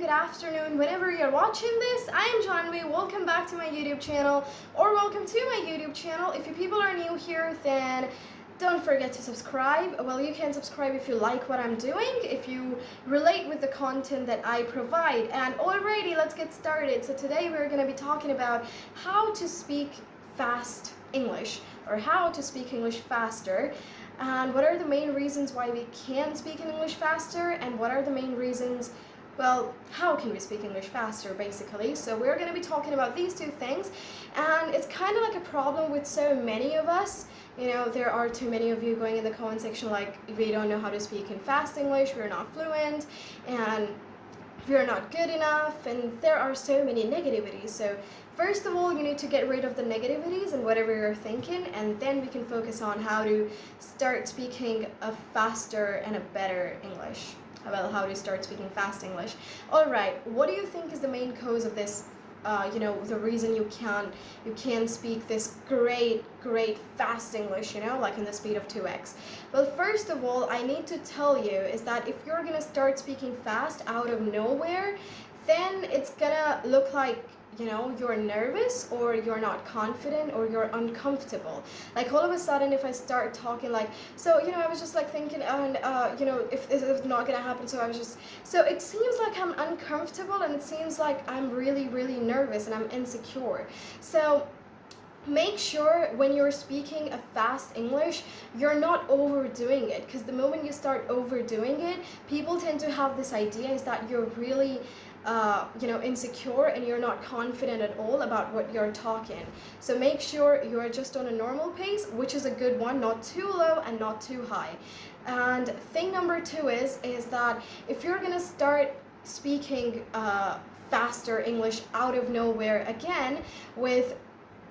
good afternoon, whenever you're watching this. I am Janvi. Welcome back to my YouTube channel, or welcome to my YouTube channel. If you people are new here, then don't forget to subscribe. Well, you can subscribe if you like what I'm doing, if you relate with the content that I provide. And alrighty, let's get started. So today we're going to be talking about how to speak fast English, or how to speak English faster. And what are the main reasons why we can't speak English faster, and what are the main reasons, well, how can we speak English faster, basically. So we're going to be talking about these two things, and it's kind of like a problem with so many of us. You know, there are too many of you going in the comment section like, we don't know how to speak in fast English, we're not fluent, and we're not good enough, and there are so many negativities. So first of all, you need to get rid of the negativities and whatever you're thinking, and then we can focus on how to start speaking a faster and a better English. Well, how to start speaking fast English. Alright, what do you think is the main cause of this? The reason you can't speak this great fast English, like in the speed of 2x. Well, first of all, I need to tell you is that if you're gonna start speaking fast out of nowhere, then it's gonna look like you're nervous, or you're not confident, or you're uncomfortable. Like all of a sudden, if I start talking like, so I was just like thinking, and if this is not gonna happen, so it seems like I'm uncomfortable, and it seems like I'm really nervous, and I'm insecure. So make sure when you're speaking a fast English, you're not overdoing it, because the moment you start overdoing it, people tend to have this idea is that you're really insecure, and you're not confident at all about what you're talking. So make sure you're just on a normal pace, which is a good one, not too low and not too high. And thing number 2 is that if you're gonna start speaking faster English out of nowhere again with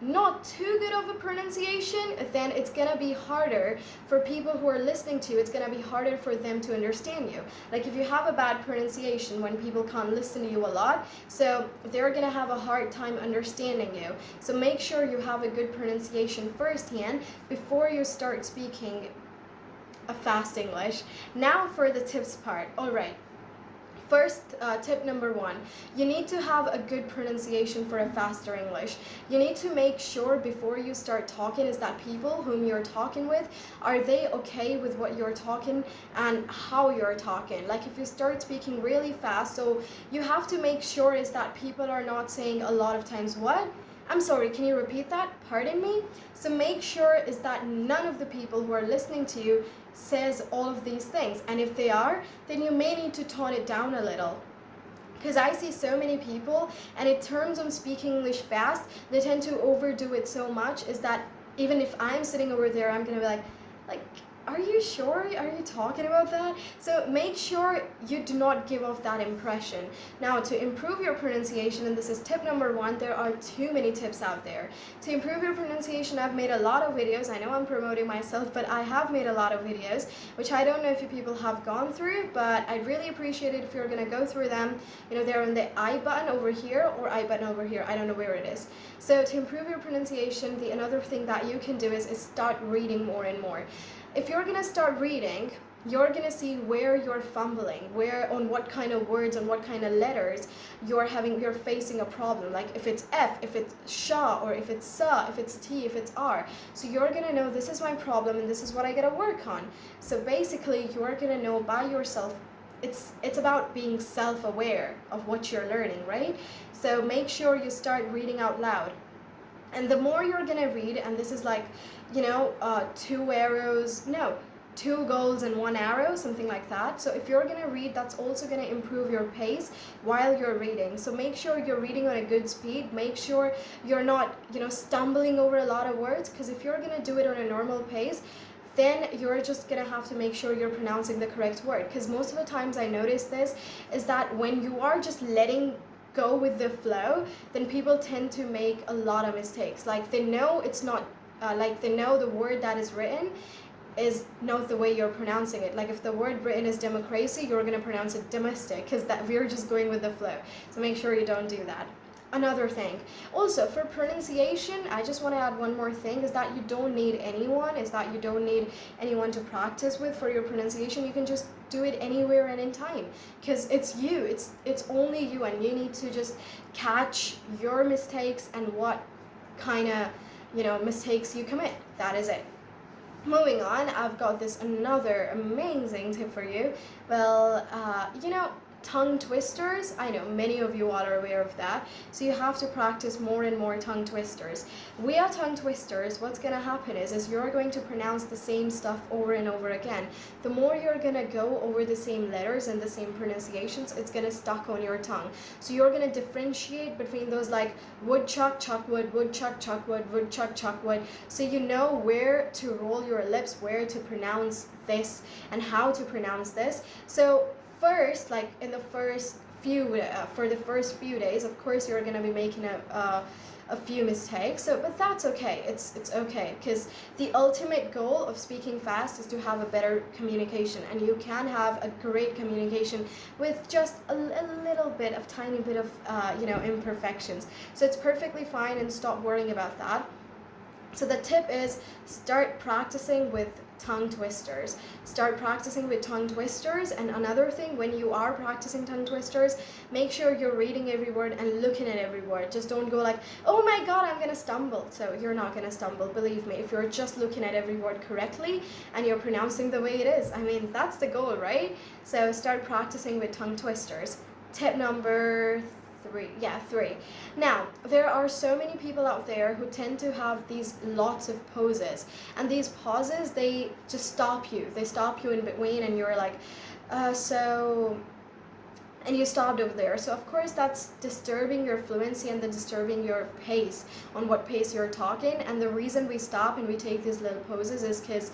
not too good of a pronunciation, then it's gonna be harder for people who are listening to you. It's gonna be harder for them to understand you. Like if you have a bad pronunciation, when people can't listen to you a lot, so they're gonna have a hard time understanding you. So make sure you have a good pronunciation firsthand before you start speaking a fast English. Now for the tips part. Alright. First, tip number 1, you need to have a good pronunciation for a faster English. You need to make sure before you start talking is that people whom you're talking with, are they okay with what you're talking and how you're talking. Like if you start speaking really fast, so you have to make sure is that people are not saying a lot of times, what? I'm sorry, can you repeat that? Pardon me? So make sure is that none of the people who are listening to you says all of these things. And if they are, then you may need to tone it down a little. Because I see so many people, and in terms of speaking English fast, they tend to overdo it so much is that even if I'm sitting over there, I'm going to be like, are you sure? Are you talking about that? So make sure you do not give off that impression. Now, to improve your pronunciation, and this is tip number 1, there are too many tips out there. To improve your pronunciation, I've made a lot of videos. I know I'm promoting myself, but I have made a lot of videos, which I don't know if you people have gone through, but I'd really appreciate it if you're gonna go through them. They're on the I button over here, or I button over here. I don't know where it is. So to improve your pronunciation, another thing that you can do is start reading more and more. If you're gonna start reading, you're gonna see where you're fumbling, on what kind of words, on what kind of letters you're facing a problem. Like if it's F, if it's sha, or if it's sa, if it's T, if it's R. So you're gonna know this is my problem and this is what I gotta work on. So basically you're gonna know by yourself. It's about being self-aware of what you're learning, right? So make sure you start reading out loud. And the more you're gonna read, and this is like, 2 goals and 1 arrow, something like that. So if you're gonna read, that's also gonna improve your pace while you're reading. So make sure you're reading on a good speed. Make sure you're not, stumbling over a lot of words, because if you're gonna do it on a normal pace, then you're just gonna have to make sure you're pronouncing the correct word. Because most of the times I notice this is that when you are just letting go with the flow, then people tend to make a lot of mistakes. Like they know it's not, they know the word that is written is not the way you're pronouncing it. Like if the word written is democracy, you're going to pronounce it domestic, because that we're just going with the flow. So make sure you don't do that. another thing. Also, for pronunciation, I just want to add one more thing, is that you don't need anyone to practice with for your pronunciation. You can just do it anywhere and in time, because it's you, it's only you, and you need to just catch your mistakes and what kind of, you know, mistakes you commit. That is it. Moving on, I've got this another amazing tip for you. Well, you know, tongue twisters, I know many of you all are aware of that, so you have to practice more and more tongue twisters. Via tongue twisters, what's going to happen is you're going to pronounce the same stuff over and over again. The more you're going to go over the same letters and the same pronunciations, it's going to stuck on your tongue. So you're going to differentiate between those, like woodchuck, chuckwood, woodchuck, chuckwood, woodchuck, chuckwood. So you know where to roll your lips, where to pronounce this, and how to pronounce this. So first, like in the first few for the first few days, of course you're going to be making a few mistakes, so but that's okay. It's okay, because the ultimate goal of speaking fast is to have a better communication, and you can have a great communication with just a little bit of tiny bit of you know, imperfections. So it's perfectly fine, and stop worrying about that. So the tip is, start practicing with tongue twisters. Start practicing with tongue twisters. And another thing, when you are practicing tongue twisters, make sure you're reading every word and looking at every word. Just don't go like, oh my god, I'm gonna stumble. So you're not gonna stumble, believe me, if you're just looking at every word correctly and you're pronouncing the way it is. I mean, that's the goal, right? So start practicing with tongue twisters. Tip number three. Now, there are so many people out there who tend to have these lots of pauses, and these pauses, they just stop you. They stop you in between, and you're like, and you stopped over there. So of course that's disturbing your fluency and disturbing your pace, on what pace you're talking. And the reason we stop and we take these little pauses is because,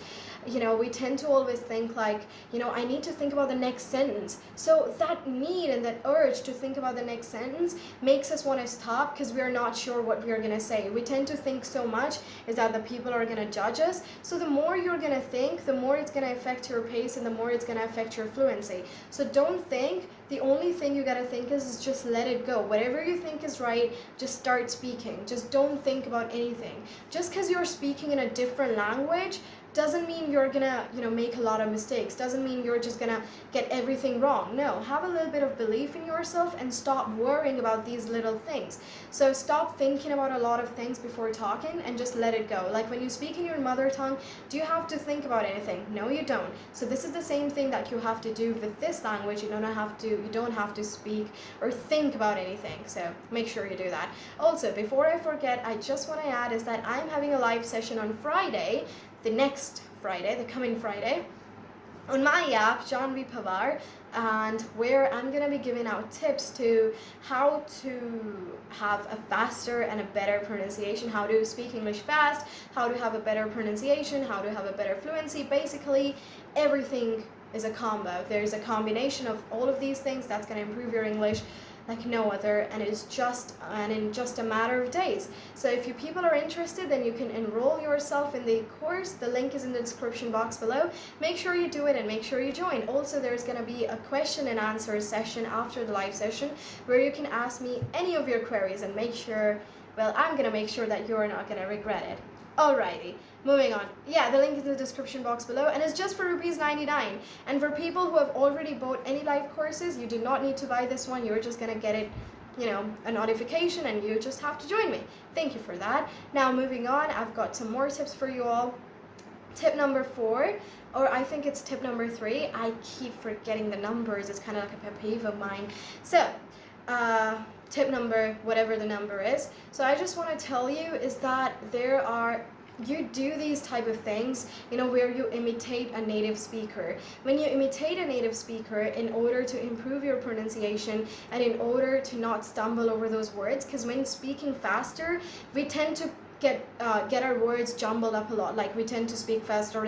you know, we tend to always think like, you know, I need to think about the next sentence. So that need and that urge to think about the next sentence makes us want to stop, because we're not sure what we're going to say. We tend to think so much is that the people are going to judge us. So the more you're going to think, the more it's going to affect your pace, and the more it's going to affect your fluency. So don't think. The only thing you got to think is just let it go. Whatever you think is right, just start speaking. Just don't think about anything. Just because you're speaking in a different language doesn't mean you're gonna, you know, make a lot of mistakes. Doesn't mean you're just gonna get everything wrong. No, have a little bit of belief in yourself and stop worrying about these little things. So stop thinking about a lot of things before talking and just let it go. Like when you speak in your mother tongue, do you have to think about anything? No, you don't. So this is the same thing that you have to do with this language. You don't have to speak or think about anything. So make sure you do that. Also, before I forget, I just want to add is that I'm having a live session on Friday, the next Friday, the coming Friday, on my app, Janvi Pavar, and where I'm going to be giving out tips to how to have a faster and a better pronunciation, how to speak English fast, how to have a better pronunciation, how to have a better fluency. Basically, everything is a combo. There's a combination of all of these things that's going to improve your English like no other, and it's just in just a matter of days. So if you people are interested, then you can enroll yourself in the course. The link is in the description box below. Make sure you do it and make sure you join. Also, there's going to be a question and answer session after the live session where you can ask me any of your queries, and make sure, well, I'm going to make sure that you're not going to regret it. Alrighty, moving on. Yeah, the link is in the description box below, and it's just for ₹99. And for people who have already bought any live courses, you do not need to buy this one. You're just gonna get it, you know, a notification, and you just have to join me. Thank you for that. Now moving on, I've got some more tips for you all. Tip number 4, or I think it's tip number 3. I keep forgetting the numbers. It's kind of like a pet peeve of mine. So, tip number, whatever the number is. So I just want to tell you is that you do these type of things, you know, where you imitate a native speaker. When you imitate a native speaker in order to improve your pronunciation and in order to not stumble over those words, because when speaking faster, we tend to get our words jumbled up a lot. Like we tend to speak faster,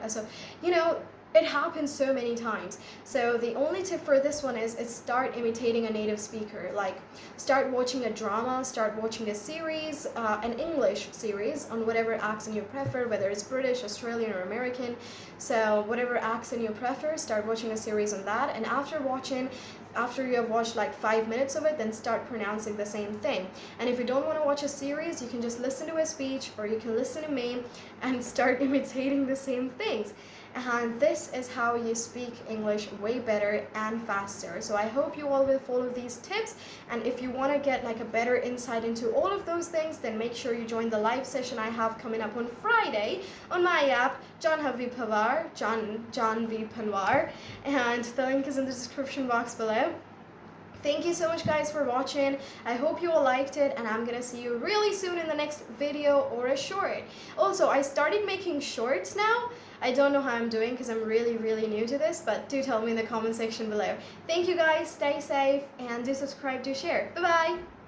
so, you know, It happens so many times. So the only tip for this one is start imitating a native speaker. Like, start watching a drama, start watching a series, an English series on whatever accent you prefer, whether it's British, Australian, or American. So whatever accent you prefer, start watching a series on that. And after you have watched like 5 minutes of it, then start pronouncing the same thing. And if you don't want to watch a series, you can just listen to a speech, or you can listen to me and start imitating the same things. And this is how you speak English way better and faster. So I hope you all will follow these tips, and if you want to get like a better insight into all of those things, then make sure you join the live session I have coming up on Friday on my app, John V. Panwar, and the link is in the description box below. Thank you so much guys for watching. I hope you all liked it, and I'm gonna see you really soon in the next video or a short. Also, I started making shorts now. I don't know how I'm doing because I'm really new to this, but do tell me in the comment section below. Thank you guys, stay safe, and do subscribe, do share. Bye bye!